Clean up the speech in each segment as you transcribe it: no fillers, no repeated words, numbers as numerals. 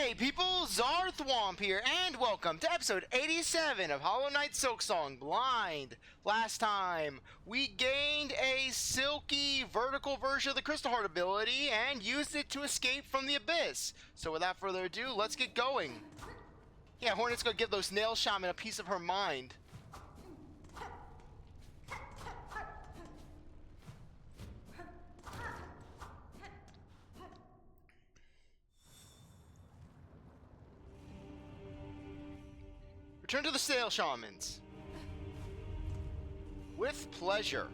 Hey people, CzarThwomp here, and welcome to episode 87 of Hollow Knight Silksong Blind. Last time, we gained a silky vertical version of the Crystal Heart ability and used it to escape from the abyss. So without further ado, let's get going. Yeah, Hornet's gonna give those Snail Shaman a piece of her mind. Return to the Snail Shamans. With pleasure.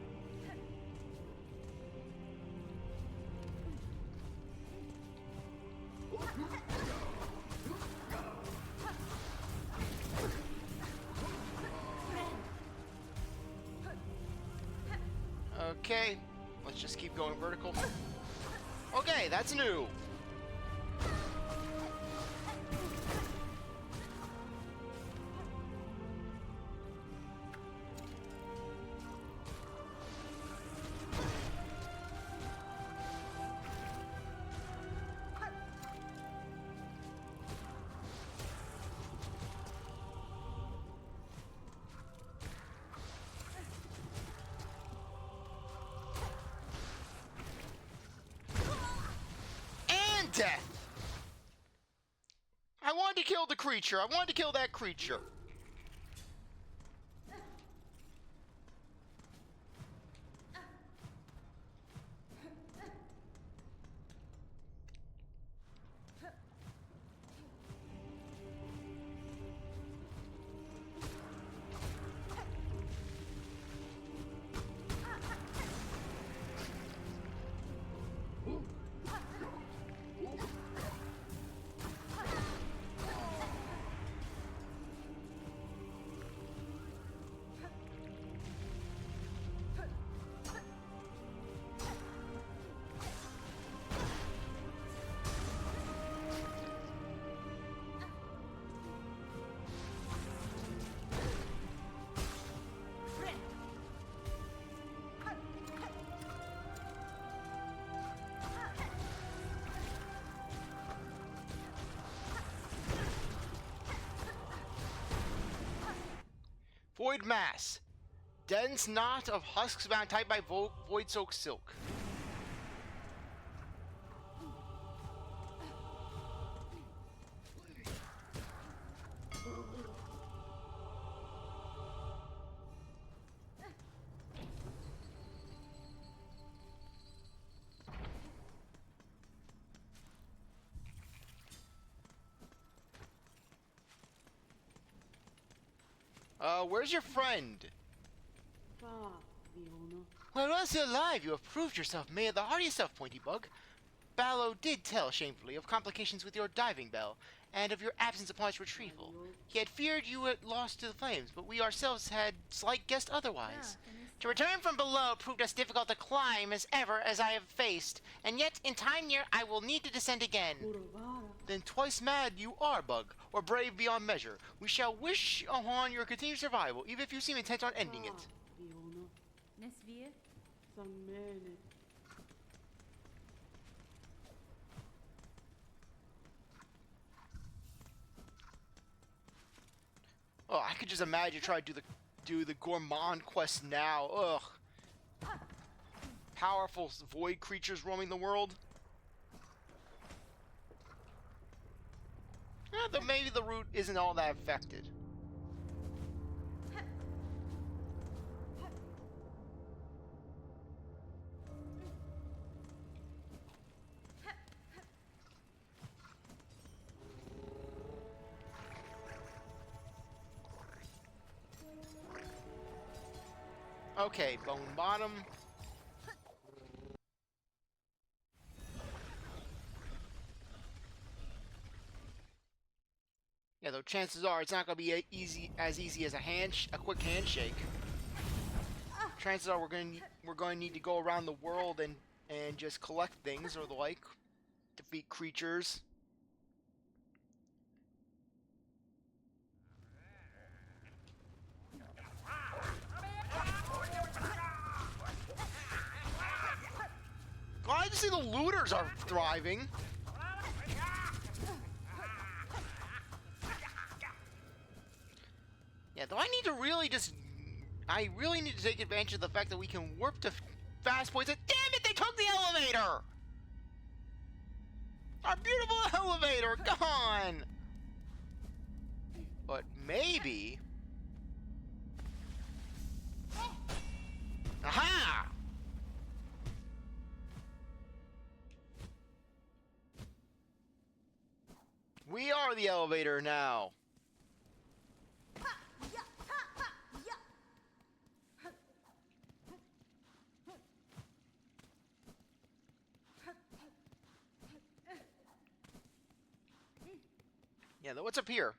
Okay, let's just keep going vertical. Okay, that's new. Death. I wanted to kill the creature. I wanted to kill that creature. Void Mass. Dense knot of husks bound tight by void soaked silk. Where's your friend? Well, once you're alive, you have proved yourself may of the hardy stuff, Pointy Bug. Ballo did tell shamefully of complications with your diving bell, and of your absence upon its retrieval. He had feared you had lost to the flames, but we ourselves had slight guessed otherwise. To return from below proved as difficult to climb as ever as I have faced, and yet in time near I will need to descend again. Then twice mad you are, Bug, or brave beyond measure. We shall wish upon your continued survival, even if you seem intent on ending it. Oh, I could just imagine trying to do the gourmand quest now. Ugh. Powerful void creatures roaming the world. Though maybe the route isn't all that affected. Okay, Bone Bottom. Yeah, though chances are it's not gonna be as easy as a quick handshake. Chances are we're going to need to go around the world and just collect things or the like, defeat creatures. Glad to see the looters are thriving. Though I really need to take advantage of the fact that we can warp to fast points. And damn it, they took the elevator! Our beautiful elevator, gone! But maybe... Aha! We are the elevator now. Yeah, though, what's up here?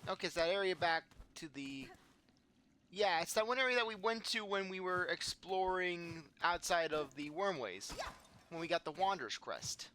Okay, it's that area back to the... Yeah, it's that one area that we went to when we were exploring outside of the Wormways. When we got the Wanderer's Crest.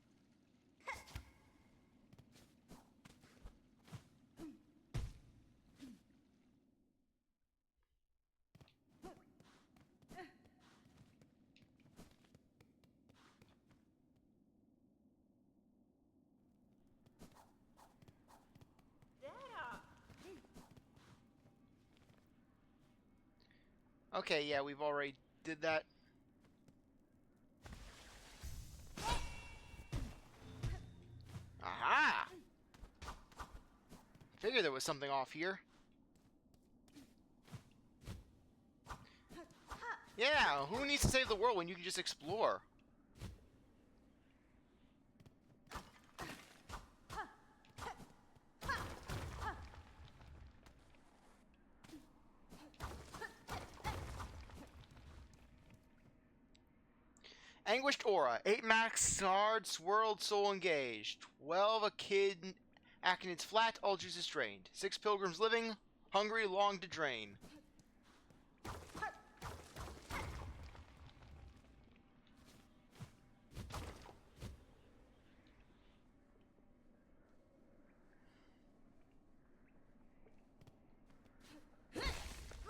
Okay, yeah, we've already did that. Aha! Figured there was something off here. Yeah, who needs to save the world when you can just explore? Anguished Aura. 8 max hard swirled soul engaged. 12 a kid acting its flat, all juices drained. 6 pilgrims living, hungry, long to drain.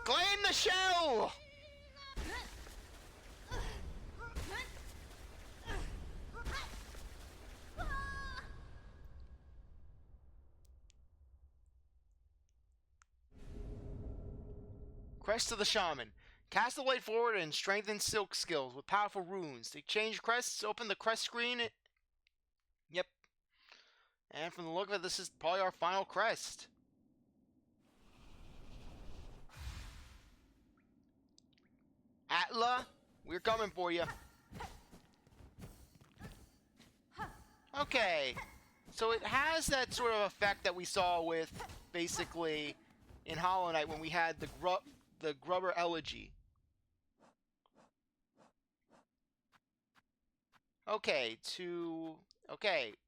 Claim the shell! Crest of the Shaman. Cast the blade forward and strengthen silk skills with powerful runes. To change crests, open the crest screen. Yep. And from the look of it, this is probably our final crest. Atla, we're coming for you. Okay. So it has that sort of effect that we saw with, basically, in Hollow Knight when we had the Grubberfly Elegy. Okay,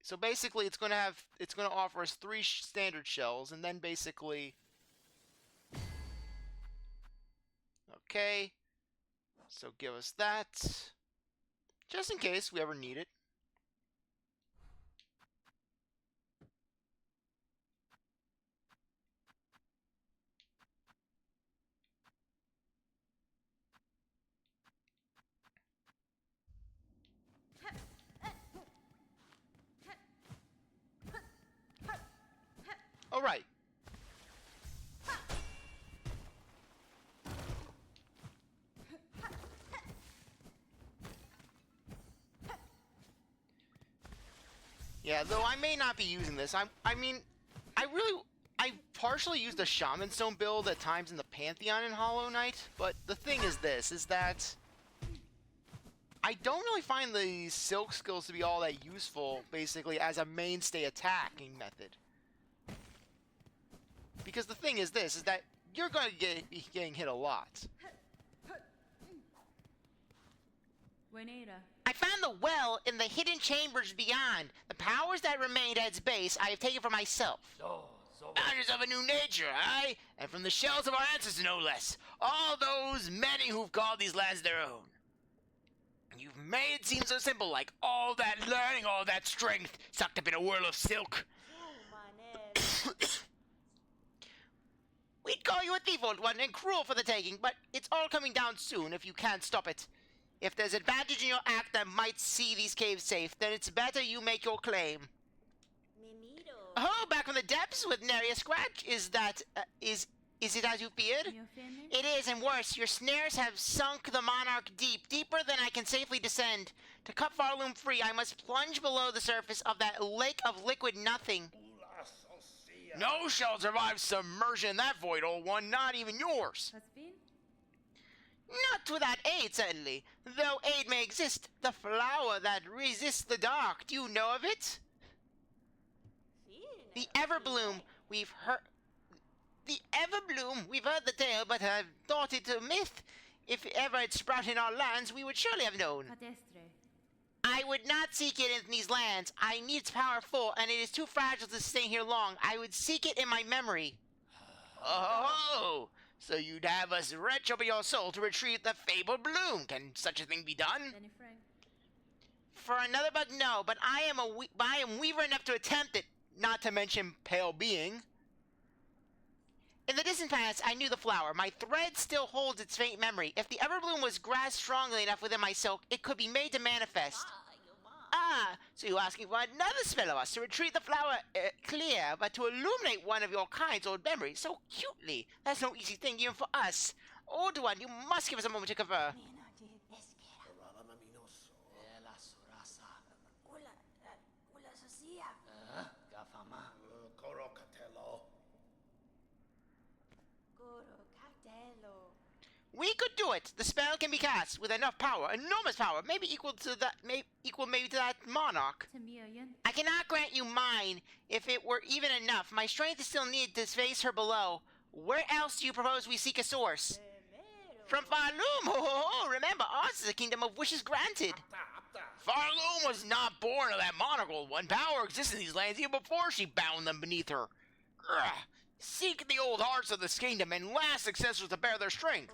so basically it's going to offer us 3 standard shells, and then basically... Okay, so give us that, just in case we ever need it. All right. Yeah, though I may not be using this. I partially used a Shaman Stone build at times in the Pantheon in Hollow Knight, but the thing is this, is that I don't really find the Silk skills to be all that useful, basically, as a mainstay attacking method. Because the thing is this, is that you're going to be getting hit a lot. I found the well in the hidden chambers beyond. The powers that remained at its base I have taken for myself. Founders of a new nature, aye? And from the shells of our ancestors, no less. All those many who've called these lands their own. You've made it seem so simple, like all that learning, all that strength, sucked up in a whirl of silk. We'd call you a thief, old one, and cruel for the taking, but it's all coming down soon if you can't stop it. If there's advantage in your act that might see these caves safe, then it's better you make your claim. Oh, back from the depths with nary a scratch? Is it as you feared? It is, and worse, your snares have sunk the monarch deep, deeper than I can safely descend. To cut Farloom free, I must plunge below the surface of that lake of liquid nothing. No shall survive submersion in that void, old one, not even yours. Not without aid, certainly. Though aid may exist, the flower that resists the dark, do you know of it? The Everbloom, we've heard... The Everbloom, we've heard the tale, but have thought it a myth. If ever it sprouted in our lands, we would surely have known. I would not seek it in these lands. I need its power full, and it is too fragile to stay here long. I would seek it in my memory. Oh, so you'd have us retch open your soul to retrieve the fabled bloom. Can such a thing be done? For another bug, no, but I am weaver enough to attempt it, not to mention pale being. In the distant past, I knew the flower. My thread still holds its faint memory. If the Everbloom was grasped strongly enough within my silk, it could be made to manifest. Ah, so you're asking for another spell of us to retrieve the flower clear, but to illuminate one of your kind's old memories so cutely. That's no easy thing even for us. Old one, you must give us a moment to confer. We could do it. The spell can be cast with enough power, enormous power, maybe equal to that, maybe to that monarch. I cannot grant you mine if it were even enough. My strength is still needed to face her below. Where else do you propose we seek a source? From Farloom. Remember, ours is a kingdom of wishes granted. Farloom was not born of that monarch, old one. Power exists in these lands even before she bound them beneath her. Seek the old hearts of this kingdom and last successors to bear their strength.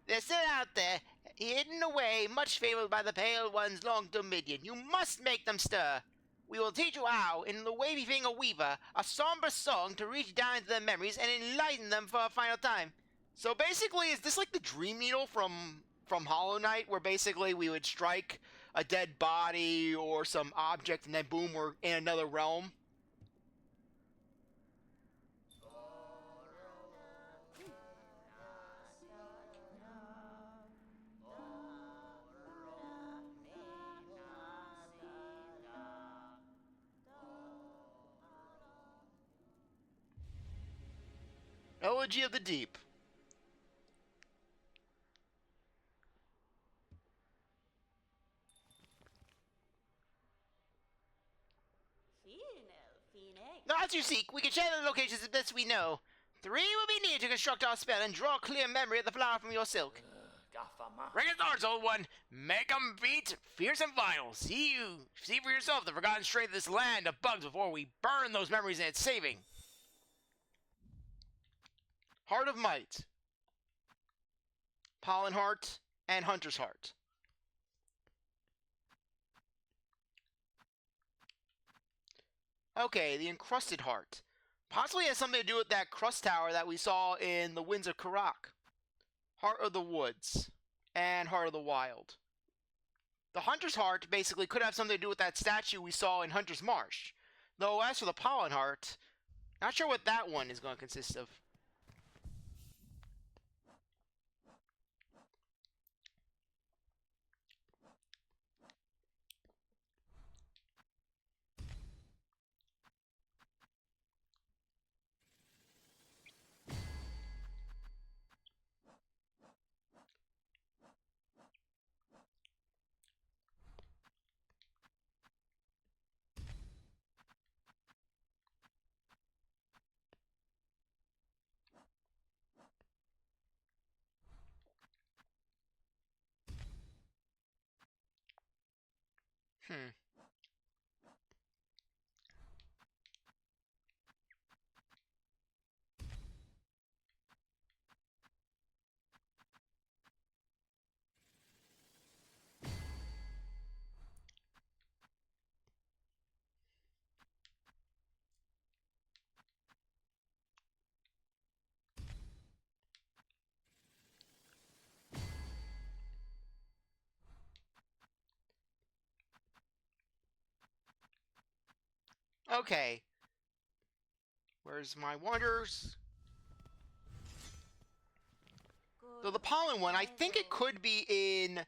They're still out there, hidden away, much favored by the Pale One's long dominion. You must make them stir. We will teach you how, in the way befitting a weaver, a somber song to reach down into their memories and enlighten them for a final time. So basically, is this like the Dream Needle from Hollow Knight, where basically we would strike a dead body or some object and then boom, we're in another realm? Elegy of the Deep. The odds you seek, we can share the locations as best we know. 3 will be needed to construct our spell and draw a clear memory of the flower from your silk. Bring it towards, old one. Make 'em beat fierce and vital. See for yourself the forgotten strength of this land of bugs before we burn those memories in its saving. Heart of Might, Pollen Heart, and Hunter's Heart. Okay, the Encrusted Heart. Possibly has something to do with that crust tower that we saw in the Winds of Karak. Heart of the Woods, and Heart of the Wild. The Hunter's Heart basically could have something to do with that statue we saw in Hunter's Marsh. Though as for the Pollen Heart, not sure what that one is going to consist of. Hmm. Okay. Where's my wonders? So the pollen one, I think it could be in...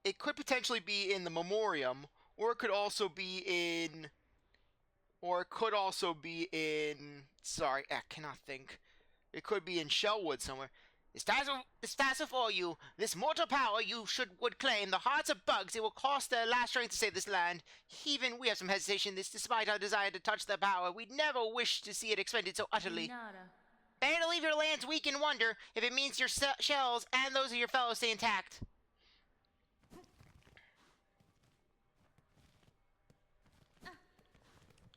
It could potentially be in the Memoriam, or it could also be in... Sorry, I cannot think. It could be in Shellwood somewhere. This task for you. This mortal power would claim the hearts of bugs. It will cost their last strength to save this land. Even we have some hesitation. This, despite our desire to touch the power, we'd never wish to see it expended so utterly. Better to leave your lands weak in wonder if it means your shells and those of your fellows stay intact.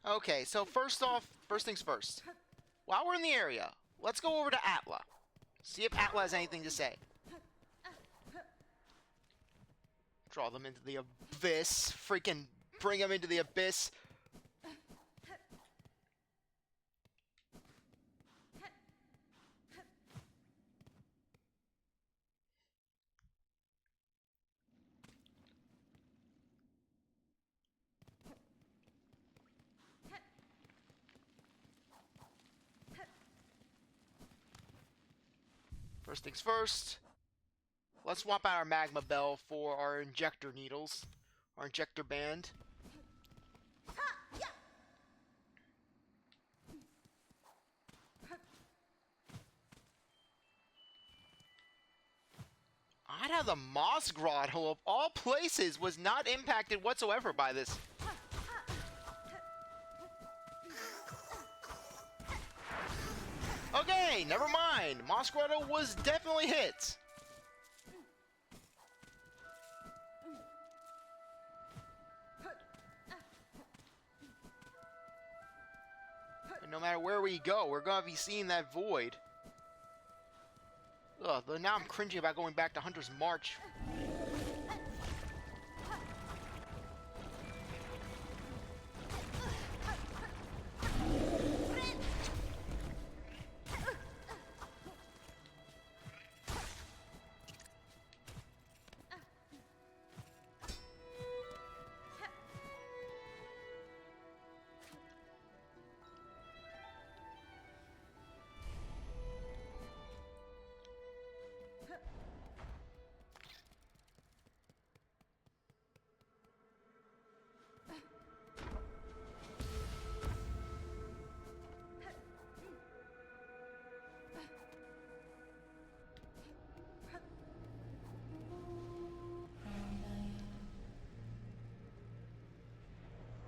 Okay, so first things first. While we're in the area, let's go over to Atla. See if Atla has anything to say. Draw them into the abyss. Freaking bring them into the abyss. First things first, let's swap out our magma bell for our injector needles, our injector band. Odd how the Moss Grotto, of all places, was not impacted whatsoever by this. Okay, never mind. Moss Grotto was definitely hit. And no matter where we go, we're gonna be seeing that void. Ugh, but now I'm cringing about going back to Hunter's March.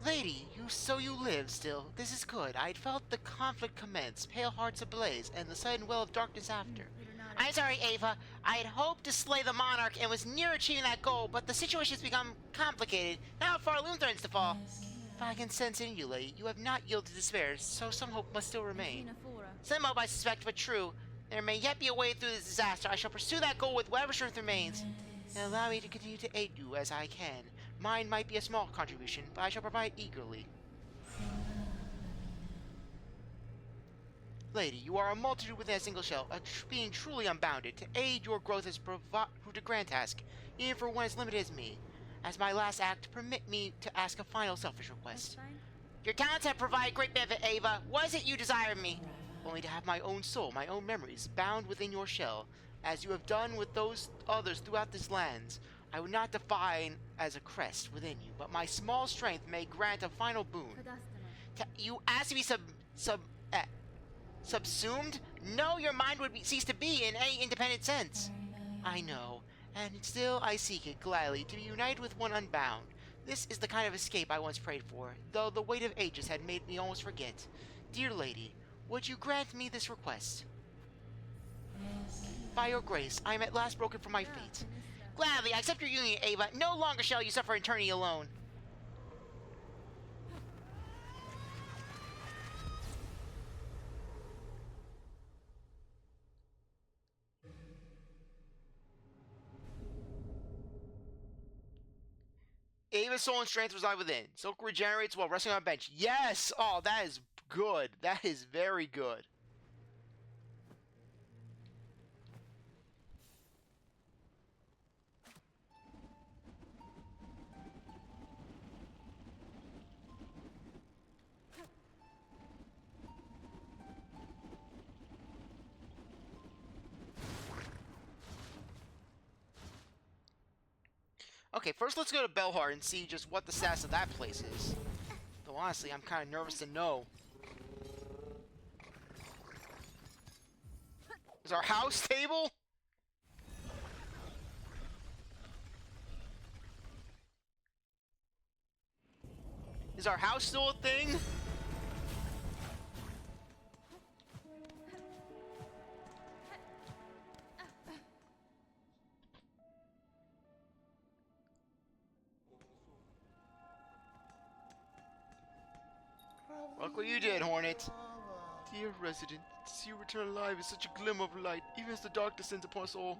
Lady, you live still. This is good. I'd felt the conflict commence, pale hearts ablaze, and the sudden well of darkness after. I'm sorry, Ava. I had hoped to slay the monarch and was near achieving that goal, but the situation has become complicated. Now far loom threatens to fall. If I can sense in you, lady, you have not yielded to despair, so some hope must still remain. Some hope, I suspect, but true. There may yet be a way through this disaster. I shall pursue that goal with whatever strength remains. And allow me to continue to aid you as I can. Mine might be a small contribution, but I shall provide eagerly. Lady, you are a multitude within a single shell, a being truly unbounded. To aid your growth has proved a grand task, even for one as limited as me. As my last act, permit me to ask a final selfish request. Your talents have provided great benefit, Ava. What is it you desire of me? Only to have my own soul, my own memories, bound within your shell, as you have done with those others throughout this lands. I would not define as a crest within you, but my small strength may grant a final boon. You ask to be subsumed? No, your mind would cease to be in any independent sense. I know, and still I seek it gladly, to be united with one unbound. This is the kind of escape I once prayed for, though the weight of ages had made me almost forget. Dear lady, would you grant me this request? By your grace, I am at last broken from my fate. Gladly, I accept your union, Ava. No longer shall you suffer eternity alone. Ava's soul and strength reside within. Silk regenerates while resting on a bench. Yes! Oh, that is good. That is very good. Okay, first let's go to Belhar and see just what the status of that place is. Though honestly, I'm kind of nervous to know. Is our house stable? Is our house still a thing? Look what you did, Hornet. Dear resident, to see you return alive is such a glimmer of light, even as the dark descends upon us all.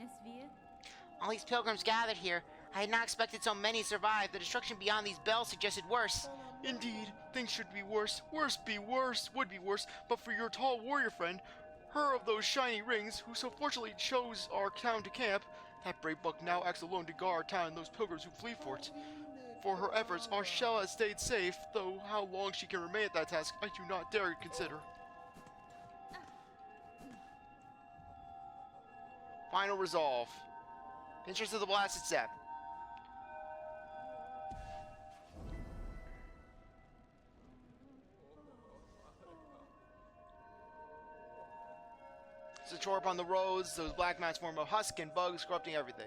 All these pilgrims gathered here. I had not expected so many survive. The destruction beyond these bells suggested worse. Indeed, things should be worse. Would be worse, but for your tall warrior friend, her of those shiny rings, who so fortunately chose our town to camp. That brave buck now acts alone to guard our town and those pilgrims who flee for it. For her efforts, our shell has stayed safe, though how long she can remain at that task, I do not dare consider. Final resolve. Entrance to the blasted step. It's a chore upon the roads, those black mats form of husk and bugs corrupting everything.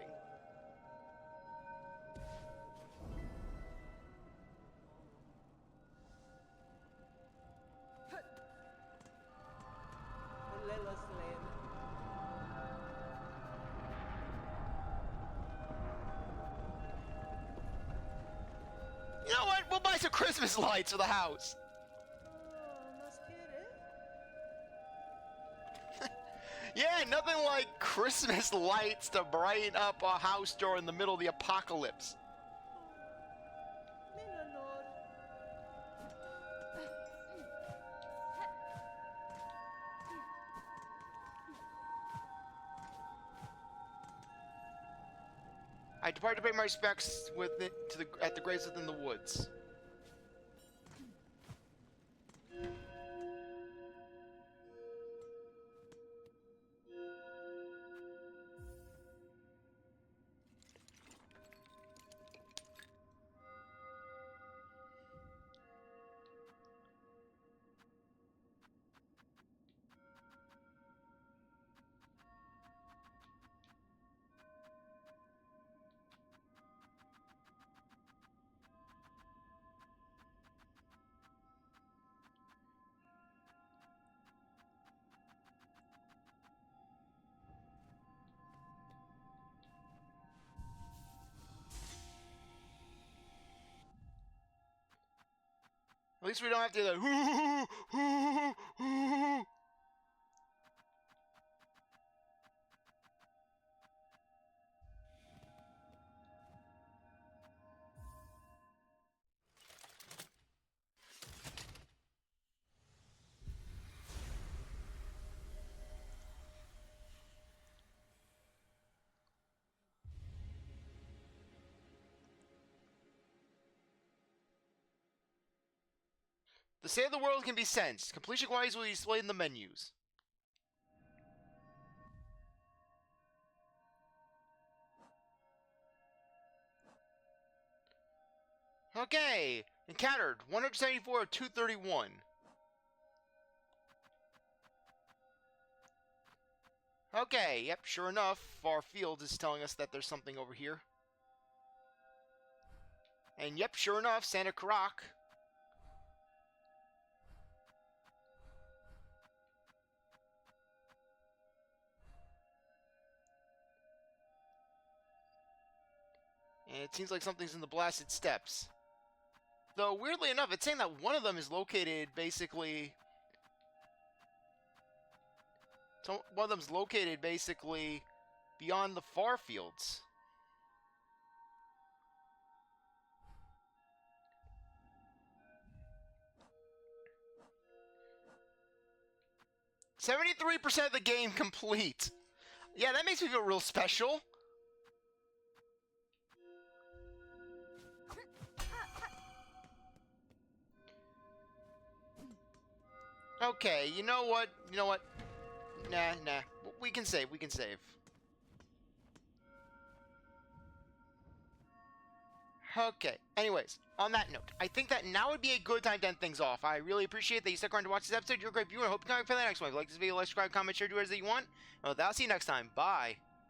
You know what? We'll buy some Christmas lights for the house. Yeah, nothing like Christmas lights to brighten up a house during the middle of the apocalypse. I depart to pay my respects at the graves within the woods. At least we don't have to do The state of the world can be sensed. Completion quantities will be displayed in the menus. Okay. Encountered 174 of 231. Okay, yep, sure enough, our field is telling us that there's something over here. And yep, sure enough, Santa Karak. And it seems like something's in the blasted steppes. Though, weirdly enough, it's saying that one of them is located basically... So one of them's located basically beyond the far fields. "73% of the game complete." Yeah, that makes me feel real special. Okay, you know what? Nah. We can save. Okay, anyways, on that note, I think that now would be a good time to end things off. I really appreciate that you stuck around to watch this episode. You're a great viewer. I hope you come back for the next one. If you like this video, like, subscribe, comment, share, do whatever you want. Well, I'll see you next time. Bye.